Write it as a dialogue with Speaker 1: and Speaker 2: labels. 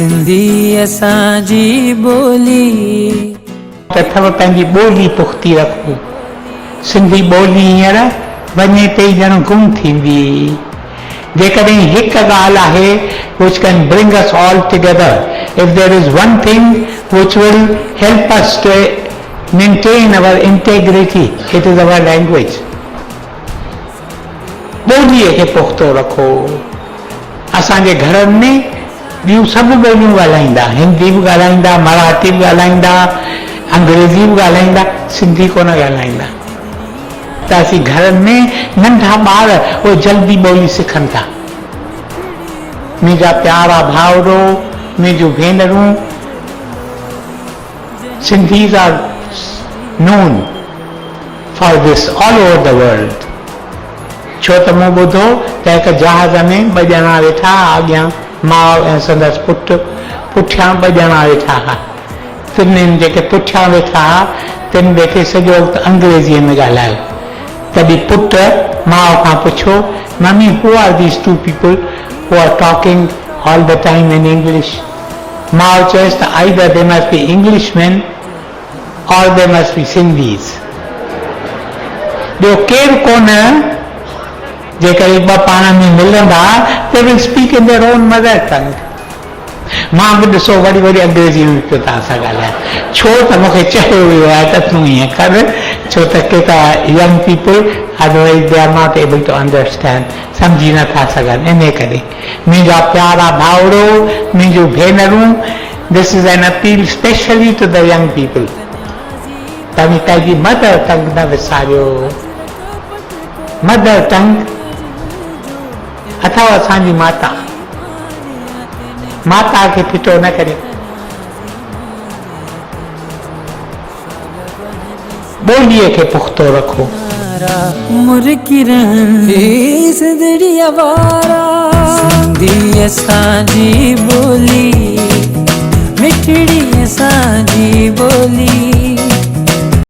Speaker 1: सिंधी असांजी ॿोली
Speaker 2: अथव पंहिंजी ॿोली पुख़्ती रखो। सिंधी ॿोली हींअर वञे ते ई ॼण गुम थींदी। जेकॾहिं हिकु ॻाल्हि आहे which can bring us all together, if there is one thing which will help us to maintain our integrity, it is our language. ॿोलीअ खे पुख़्तो रखो। असांजे घरनि में ॿियूं सभु ॿोलियूं ॻाल्हाईंदा, हिंदी बि ॻाल्हाईंदा, मराठी बि ॻाल्हाईंदा, अंग्रेजी बि ॻाल्हाईंदा, सिंधी कोन ॻाल्हाईंदा। त असीं घरनि में नंढा ॿार उहे जल्दी ॿोली सिखनि था। मुंहिंजा प्यारा भाउरो, मुंहिंजूं भेनरूं, Sindhis are known for this all over the world. छो त मूं ॿुधो त हिकु जहाज़ में ॿ ॼणा वेठा, अॻियां माउ ऐं संदसि पुटु, पुठियां ॿ ॼणा वेठा हुआ। तिनिनि जेके पुठियां वेठा हुआ तिन वेठे सॼो वक़्तु अंग्रेज़ीअ में ॻाल्हायो। तॾहिं पुटु माउ खां पुछो, mummy who are these two people who are talking all the time in English? माउ चयसि त either they must be Englishman और दे मस्ट बी सिंधीज़। ॿियो केरु कोन जेकॾहिं ॿ पाण में मिलंदा they will speak in their own mother tongue. मां बि ॾिसो वरी वरी अंग्रेज़ी में पियो था असां ॻाल्हायूं, छो त मूंखे चयो वियो आहे त तूं ईअं कर, छो त केतिरा young people otherwise they are not able to understand, सम्झी नथा सघनि। इन करे मुंहिंजा प्यारा भाउरो, मुंहिंजूं भेनरूं, this is an appeal specially to the young people. तव्हां पंहिंजी मदर टंग न विसारियो। मदर टंग अथव असांजी माता, माता खे फिटो न करियो। ॿोलीअ खे पुख़्तो रखो।
Speaker 1: मुर्गी सिंधी असांजी ॿोली।